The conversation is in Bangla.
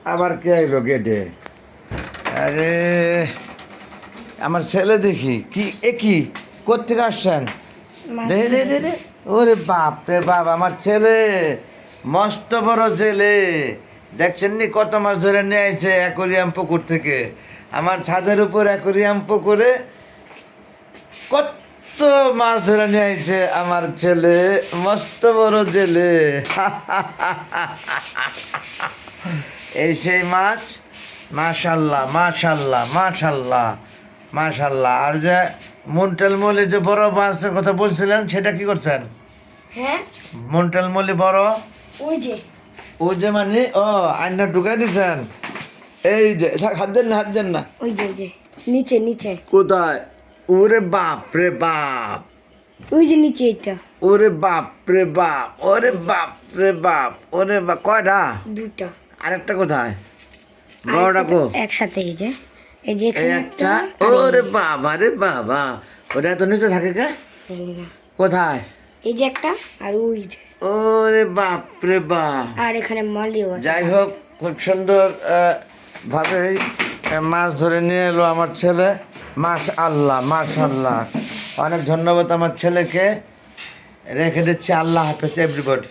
আবার কে আইলো গেটে? আরে আমার ছেলে দেখি কি কি কোত্থেকে আসছেন? দে দে দে দে ওরে বাপ রে বাপ, আমার ছেলে মস্ত বড় ছেলে। দেখছেন নি কত মাছ ধরে নিয়ে আইছে অ্যাকোরিয়াম পুকুর থেকে। আমার ছাদের উপর অ্যাকোরিয়াম পুকুরে কত মাছ ধরে নিয়ে আইছে আমার ছেলে, মস্ত বড় জেলে। এই সেই মাছ। মাশাল্লাহ মাশাল্লাহ মাশাল্লাহ মাশাল্লাহ। আর যে মুন্টেল মলি যে বড় মাছের কথা বলছিলেন সেটা কি করছেন? হ্যাঁ মুন্টেল মলি বড় ওই যে ওই যে মানে ও আইনা ঢুকাই দিচ্ছেন। এই যে থাক, হাত দেন না হাত দেন না। ওই যে নিচে নিচে কোথায়? ওরে বাপ রে বাপ, ওই যে নিচে এটা ওরে বাপ রে বাপ, ওরে বাপ রে বাপ, ওরে বাপ। কয়টা? দুটা আরেকটা কোথায়? বড়টা কো? একসাথে এই যে এই এখানে একটা। একটা ওরে বাবা রে বাবা, ওটা তো নিচে থাকে কে? কোথায়? এই যে একটা আর ওই যে ওরে বাপ রে বাপ। আর এখানে মলিও আছে। যাই হোক, খুব সুন্দর ভাবেই মাছ ধরে নিয়ে এলো আমার ছেলে। মাশাআল্লাহ মাশাআল্লাহ, অনেক ধন্যবাদ আমার ছেলেকে। রেখে দিচ্ছি, আল্লাহ হাফেজ এভরিবডি।